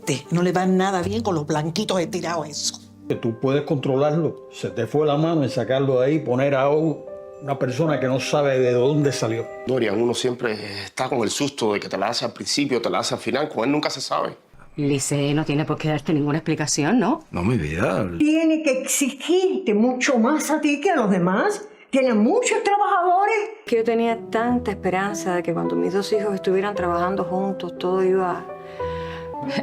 este no le va nada bien con los blanquitos estirados eso. Que tú puedes controlarlo. Se te fue la mano en sacarlo de ahí, poner a una persona que no sabe de dónde salió. Dorian, uno siempre está con el susto de que te la hace al principio, te la hace al final. Con él nunca se sabe. Licey no tiene por qué darte ninguna explicación, ¿no? No, mi vida. Tiene que exigirte mucho más a ti que a los demás. Tiene muchos trabajadores. Que yo tenía tanta esperanza de que cuando mis dos hijos estuvieran trabajando juntos, todo iba...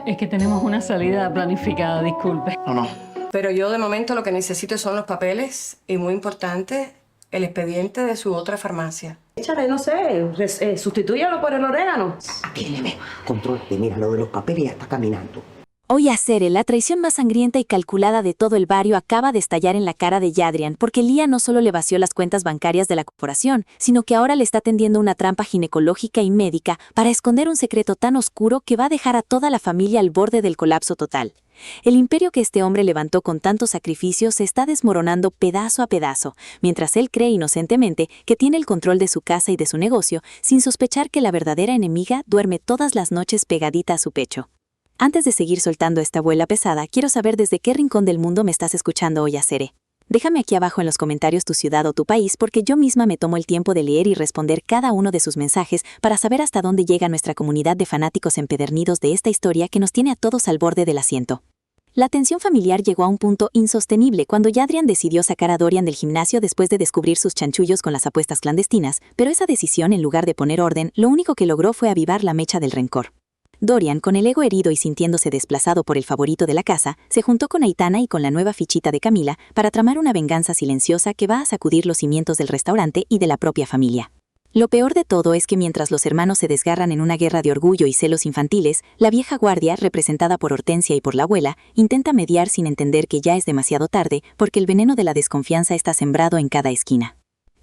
Es que tenemos una salida planificada, disculpe. No. Pero yo de momento lo que necesito son los papeles y, muy importante, el expediente de su otra farmacia. Échale, no sé, sustitúyalo por el orégano. Apíleme. Contrólate, mira, lo de los papeles ya está caminando. Hoy a Cere, la traición más sangrienta y calculada de todo el barrio acaba de estallar en la cara de Yadrian, porque Lía no solo le vació las cuentas bancarias de la corporación, sino que ahora le está tendiendo una trampa ginecológica y médica para esconder un secreto tan oscuro que va a dejar a toda la familia al borde del colapso total. El imperio que este hombre levantó con tantos sacrificios se está desmoronando pedazo a pedazo, mientras él cree inocentemente que tiene el control de su casa y de su negocio, sin sospechar que la verdadera enemiga duerme todas las noches pegadita a su pecho. Antes de seguir soltando esta abuela pesada, quiero saber desde qué rincón del mundo me estás escuchando hoy, Cere. Déjame aquí abajo en los comentarios tu ciudad o tu país, porque yo misma me tomo el tiempo de leer y responder cada uno de sus mensajes para saber hasta dónde llega nuestra comunidad de fanáticos empedernidos de esta historia que nos tiene a todos al borde del asiento. La tensión familiar llegó a un punto insostenible cuando Yadrian decidió sacar a Dorian del gimnasio después de descubrir sus chanchullos con las apuestas clandestinas, pero esa decisión, en lugar de poner orden, lo único que logró fue avivar la mecha del rencor. Dorian, con el ego herido y sintiéndose desplazado por el favorito de la casa, se juntó con Aitana y con la nueva fichita de Camila para tramar una venganza silenciosa que va a sacudir los cimientos del restaurante y de la propia familia. Lo peor de todo es que mientras los hermanos se desgarran en una guerra de orgullo y celos infantiles, la vieja guardia, representada por Hortensia y por la abuela, intenta mediar sin entender que ya es demasiado tarde porque el veneno de la desconfianza está sembrado en cada esquina.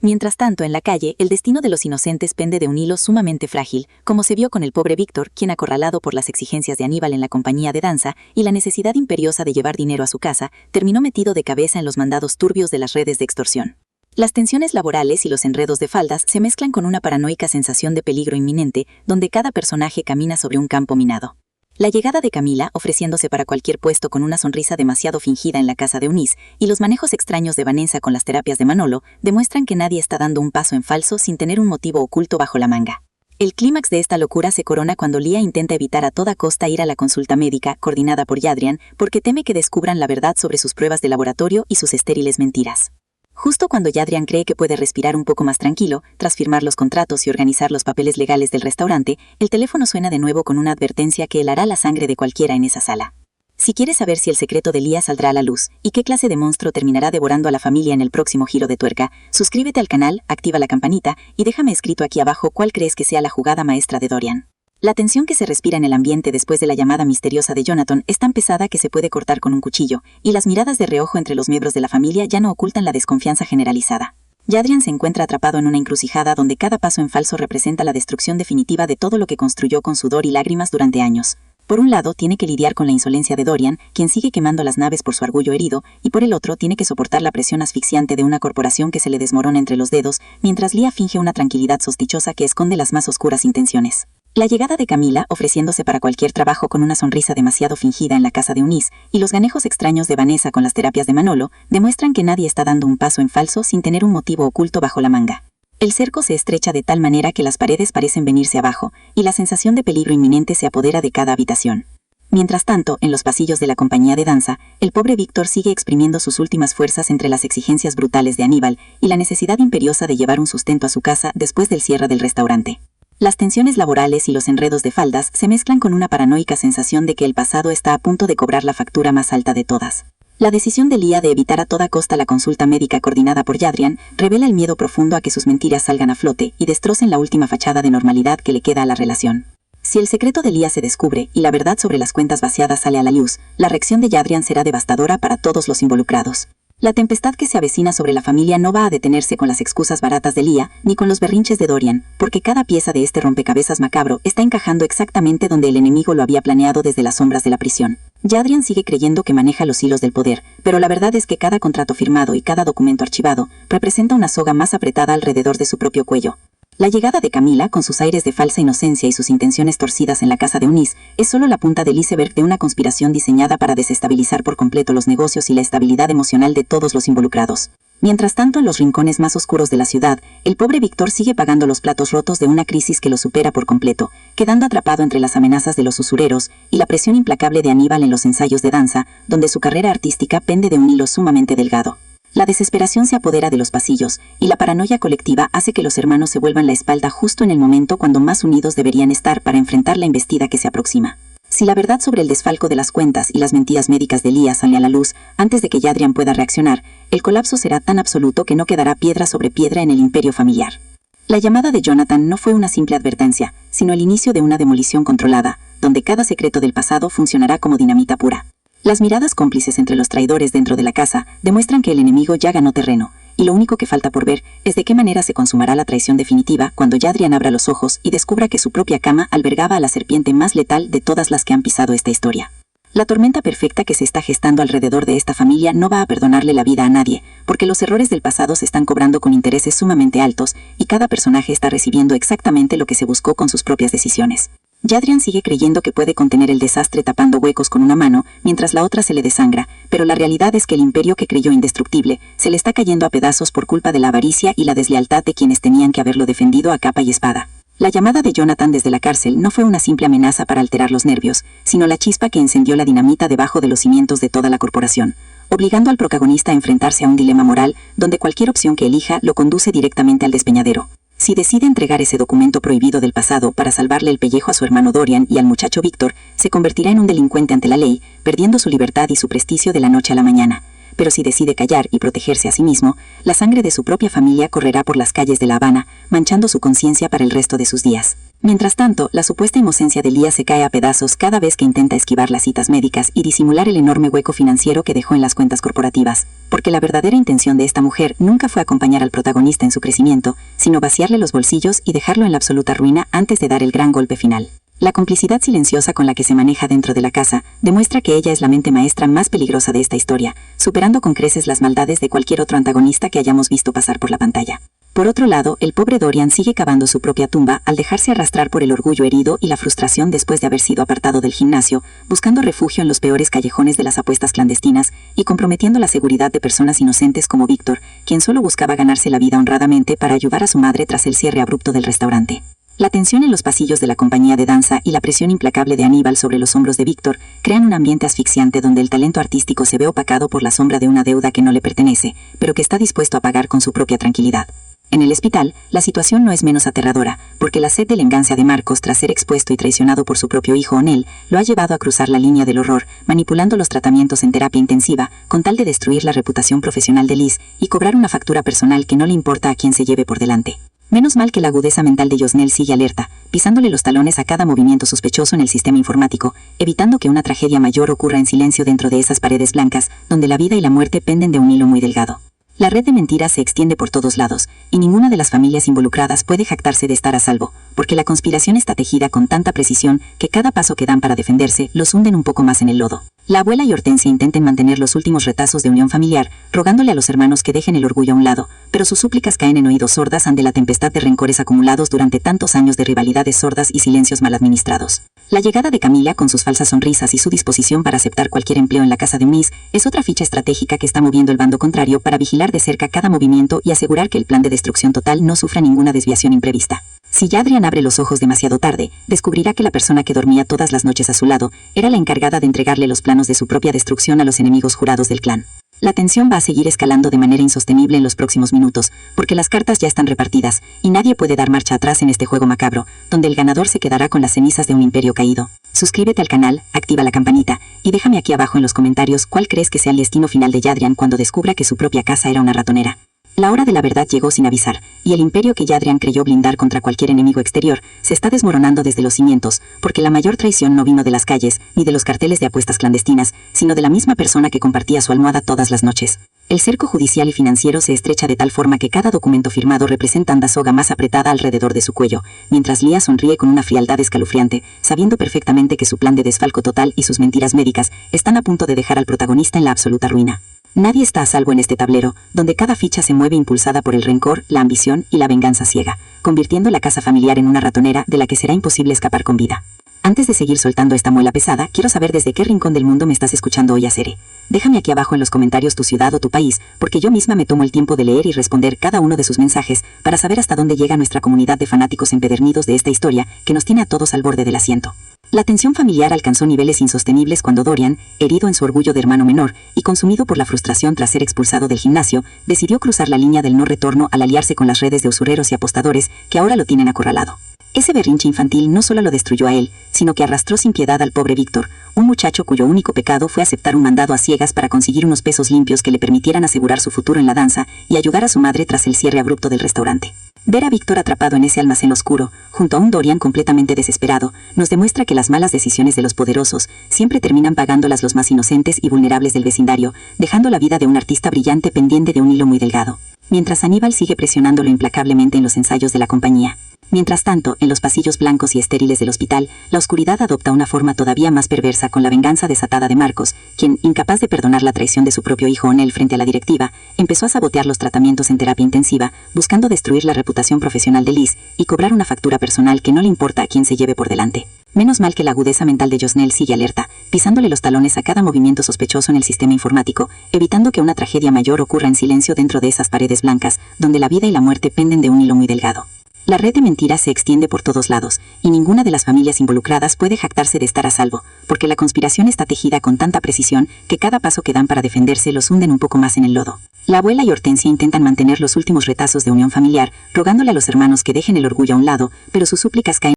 Mientras tanto, en la calle, el destino de los inocentes pende de un hilo sumamente frágil, como se vio con el pobre Víctor, quien, acorralado por las exigencias de Aníbal en la compañía de danza y la necesidad imperiosa de llevar dinero a su casa, terminó metido de cabeza en los mandados turbios de las redes de extorsión. Las tensiones laborales y los enredos de faldas se mezclan con una paranoica sensación de peligro inminente, donde cada personaje camina sobre un campo minado. La llegada de Camila, ofreciéndose para cualquier puesto con una sonrisa demasiado fingida en la casa de Eunice, y los manejos extraños de Vanessa con las terapias de Manolo, demuestran que nadie está dando un paso en falso sin tener un motivo oculto bajo la manga. El clímax de esta locura se corona cuando Lía intenta evitar a toda costa ir a la consulta médica, coordinada por Yadrian, porque teme que descubran la verdad sobre sus pruebas de laboratorio y sus estériles mentiras. Justo cuando Yadrian cree que puede respirar un poco más tranquilo, tras firmar los contratos y organizar los papeles legales del restaurante, el teléfono suena de nuevo con una advertencia que helará la sangre de cualquiera en esa sala. Si quieres saber si el secreto de Lía saldrá a la luz y qué clase de monstruo terminará devorando a la familia en el próximo giro de tuerca, suscríbete al canal, activa la campanita y déjame escrito aquí abajo cuál crees que sea la jugada maestra de Dorian. La tensión que se respira en el ambiente después de la llamada misteriosa de Jonathan es tan pesada que se puede cortar con un cuchillo, y las miradas de reojo entre los miembros de la familia ya no ocultan la desconfianza generalizada. Yadrian se encuentra atrapado en una encrucijada donde cada paso en falso representa la destrucción definitiva de todo lo que construyó con sudor y lágrimas durante años. Por un lado, tiene que lidiar con la insolencia de Dorian, quien sigue quemando las naves por su orgullo herido, y por el otro tiene que soportar la presión asfixiante de una corporación que se le desmorona entre los dedos, mientras Lía finge una tranquilidad sospechosa que esconde las más oscuras intenciones. La llegada de Camila, ofreciéndose para cualquier trabajo con una sonrisa demasiado fingida en la casa de Eunice, y los ganejos extraños de Vanessa con las terapias de Manolo, demuestran que nadie está dando un paso en falso sin tener un motivo oculto bajo la manga. El cerco se estrecha de tal manera que las paredes parecen venirse abajo, y la sensación de peligro inminente se apodera de cada habitación. Mientras tanto, en los pasillos de la compañía de danza, el pobre Víctor sigue exprimiendo sus últimas fuerzas entre las exigencias brutales de Aníbal y la necesidad imperiosa de llevar un sustento a su casa después del cierre del restaurante. Las tensiones laborales y los enredos de faldas se mezclan con una paranoica sensación de que el pasado está a punto de cobrar la factura más alta de todas. La decisión de Lía de evitar a toda costa la consulta médica coordinada por Yadrian revela el miedo profundo a que sus mentiras salgan a flote y destrocen la última fachada de normalidad que le queda a la relación. Si el secreto de Lía se descubre y la verdad sobre las cuentas vaciadas sale a la luz, la reacción de Yadrian será devastadora para todos los involucrados. La tempestad que se avecina sobre la familia no va a detenerse con las excusas baratas de Lía, ni con los berrinches de Dorian, porque cada pieza de este rompecabezas macabro está encajando exactamente donde el enemigo lo había planeado desde las sombras de la prisión. Yadrian sigue creyendo que maneja los hilos del poder, pero la verdad es que cada contrato firmado y cada documento archivado representa una soga más apretada alrededor de su propio cuello. La llegada de Camila, con sus aires de falsa inocencia y sus intenciones torcidas en la casa de Eunice, es solo la punta del iceberg de una conspiración diseñada para desestabilizar por completo los negocios y la estabilidad emocional de todos los involucrados. Mientras tanto, en los rincones más oscuros de la ciudad, el pobre Víctor sigue pagando los platos rotos de una crisis que lo supera por completo, quedando atrapado entre las amenazas de los usureros y la presión implacable de Aníbal en los ensayos de danza, donde su carrera artística pende de un hilo sumamente delgado. La desesperación se apodera de los pasillos, y la paranoia colectiva hace que los hermanos se vuelvan la espalda justo en el momento cuando más unidos deberían estar para enfrentar la embestida que se aproxima. Si la verdad sobre el desfalco de las cuentas y las mentiras médicas de Lía sale a la luz antes de que Jadrian pueda reaccionar, el colapso será tan absoluto que no quedará piedra sobre piedra en el imperio familiar. La llamada de Jonathan no fue una simple advertencia, sino el inicio de una demolición controlada, donde cada secreto del pasado funcionará como dinamita pura. Las miradas cómplices entre los traidores dentro de la casa demuestran que el enemigo ya ganó terreno, y lo único que falta por ver es de qué manera se consumará la traición definitiva cuando Jadrian abra los ojos y descubra que su propia cama albergaba a la serpiente más letal de todas las que han pisado esta historia. La tormenta perfecta que se está gestando alrededor de esta familia no va a perdonarle la vida a nadie, porque los errores del pasado se están cobrando con intereses sumamente altos y cada personaje está recibiendo exactamente lo que se buscó con sus propias decisiones. Jadrian sigue creyendo que puede contener el desastre tapando huecos con una mano, mientras la otra se le desangra, pero la realidad es que el imperio que creyó indestructible se le está cayendo a pedazos por culpa de la avaricia y la deslealtad de quienes tenían que haberlo defendido a capa y espada. La llamada de Jonathan desde la cárcel no fue una simple amenaza para alterar los nervios, sino la chispa que encendió la dinamita debajo de los cimientos de toda la corporación, obligando al protagonista a enfrentarse a un dilema moral donde cualquier opción que elija lo conduce directamente al despeñadero. Si decide entregar ese documento prohibido del pasado para salvarle el pellejo a su hermano Dorian y al muchacho Víctor, se convertirá en un delincuente ante la ley, perdiendo su libertad y su prestigio de la noche a la mañana. Pero si decide callar y protegerse a sí mismo, la sangre de su propia familia correrá por las calles de La Habana, manchando su conciencia para el resto de sus días. Mientras tanto, la supuesta inocencia de Lía se cae a pedazos cada vez que intenta esquivar las citas médicas y disimular el enorme hueco financiero que dejó en las cuentas corporativas, porque la verdadera intención de esta mujer nunca fue acompañar al protagonista en su crecimiento, sino vaciarle los bolsillos y dejarlo en la absoluta ruina antes de dar el gran golpe final. La complicidad silenciosa con la que se maneja dentro de la casa demuestra que ella es la mente maestra más peligrosa de esta historia, superando con creces las maldades de cualquier otro antagonista que hayamos visto pasar por la pantalla. Por otro lado, el pobre Dorian sigue cavando su propia tumba al dejarse arrastrar por el orgullo herido y la frustración después de haber sido apartado del gimnasio, buscando refugio en los peores callejones de las apuestas clandestinas y comprometiendo la seguridad de personas inocentes como Víctor, quien solo buscaba ganarse la vida honradamente para ayudar a su madre tras el cierre abrupto del restaurante. La tensión en los pasillos de la compañía de danza y la presión implacable de Aníbal sobre los hombros de Víctor crean un ambiente asfixiante donde el talento artístico se ve opacado por la sombra de una deuda que no le pertenece, pero que está dispuesto a pagar con su propia tranquilidad. En el hospital, la situación no es menos aterradora, porque la sed de venganza de Marcos tras ser expuesto y traicionado por su propio hijo Onel lo ha llevado a cruzar la línea del horror, manipulando los tratamientos en terapia intensiva, con tal de destruir la reputación profesional de Liz y cobrar una factura personal que no le importa a quien se lleve por delante. Menos mal que la agudeza mental de Yosnel sigue alerta, pisándole los talones a cada movimiento sospechoso en el sistema informático, evitando que una tragedia mayor ocurra en silencio dentro de esas paredes blancas, donde la vida y la muerte penden de un hilo muy delgado. La red de mentiras se extiende por todos lados, y ninguna de las familias involucradas puede jactarse de estar a salvo, porque la conspiración está tejida con tanta precisión que cada paso que dan para defenderse los hunden un poco más en el lodo. La abuela y Hortensia intentan mantener los últimos retazos de unión familiar, rogándole a los hermanos que dejen el orgullo a un lado, pero sus súplicas caen en oídos sordas ante la tempestad de rencores acumulados durante tantos años de rivalidades sordas y silencios mal administrados. La llegada de Camila, con sus falsas sonrisas y su disposición para aceptar cualquier empleo en la casa de Eunice, es otra ficha estratégica que está moviendo el bando contrario para vigilar de cerca cada movimiento y asegurar que el plan de destrucción total no sufra ninguna desviación imprevista. Si Jadrian abre los ojos demasiado tarde, descubrirá que la persona que dormía todas las noches a su lado era la encargada de entregarle los planos de su propia destrucción a los enemigos jurados del clan. La tensión va a seguir escalando de manera insostenible en los próximos minutos, porque las cartas ya están repartidas, y nadie puede dar marcha atrás en este juego macabro, donde el ganador se quedará con las cenizas de un imperio caído. Suscríbete al canal, activa la campanita, y déjame aquí abajo en los comentarios cuál crees que sea el destino final de Jadrian cuando descubra que su propia casa era una ratonera. La hora de la verdad llegó sin avisar, y el imperio que Jadrian creyó blindar contra cualquier enemigo exterior se está desmoronando desde los cimientos, porque la mayor traición no vino de las calles, ni de los carteles de apuestas clandestinas, sino de la misma persona que compartía su almohada todas las noches. El cerco judicial y financiero se estrecha de tal forma que cada documento firmado representa la soga más apretada alrededor de su cuello, mientras Lía sonríe con una frialdad escalofriante, sabiendo perfectamente que su plan de desfalco total y sus mentiras médicas están a punto de dejar al protagonista en la absoluta ruina. Nadie está a salvo en este tablero, donde cada ficha se mueve impulsada por el rencor, la ambición y la venganza ciega, convirtiendo la casa familiar en una ratonera de la que será imposible escapar con vida. Antes de seguir soltando esta muela pesada, quiero saber desde qué rincón del mundo me estás escuchando hoy, Acere. Déjame aquí abajo en los comentarios tu ciudad o tu país, porque yo misma me tomo el tiempo de leer y responder cada uno de sus mensajes para saber hasta dónde llega nuestra comunidad de fanáticos empedernidos de esta historia que nos tiene a todos al borde del asiento. La tensión familiar alcanzó niveles insostenibles cuando Dorian, herido en su orgullo de hermano menor y consumido por la frustración tras ser expulsado del gimnasio, decidió cruzar la línea del no retorno al aliarse con las redes de usureros y apostadores que ahora lo tienen acorralado. Ese berrinche infantil no solo lo destruyó a él, sino que arrastró sin piedad al pobre Víctor, un muchacho cuyo único pecado fue aceptar un mandado a ciegas para conseguir unos pesos limpios que le permitieran asegurar su futuro en la danza y ayudar a su madre tras el cierre abrupto del restaurante. Ver a Víctor atrapado en ese almacén oscuro, junto a un Dorian completamente desesperado, nos demuestra que las malas decisiones de los poderosos siempre terminan pagándolas los más inocentes y vulnerables del vecindario, dejando la vida de un artista brillante pendiente de un hilo muy delgado. Mientras Aníbal sigue presionándolo implacablemente en los ensayos de la compañía. Mientras tanto, en los pasillos blancos y estériles del hospital, la oscuridad adopta una forma todavía más perversa con la venganza desatada de Marcos, quien, incapaz de perdonar la traición de su propio hijo Onel frente a la directiva, empezó a sabotear los tratamientos en terapia intensiva, buscando destruir la reputación profesional de Liz y cobrar una factura personal que no le importa a quién se lleve por delante. Menos mal que la agudeza mental de Josnell sigue alerta, pisándole los talones a cada movimiento sospechoso en el sistema informático, evitando que una tragedia mayor ocurra en silencio dentro de esas paredes blancas, donde la vida y la muerte penden de un hilo muy delgado. La red de mentiras se extiende por todos lados, y ninguna de las familias involucradas puede jactarse de estar a salvo, porque la conspiración está tejida con tanta precisión que cada paso que dan para defenderse los hunden un poco más en el lodo. La abuela y Hortensia intentan mantener los últimos retazos de unión familiar, rogándole a los hermanos que dejen el orgullo a un lado, pero sus súplicas caen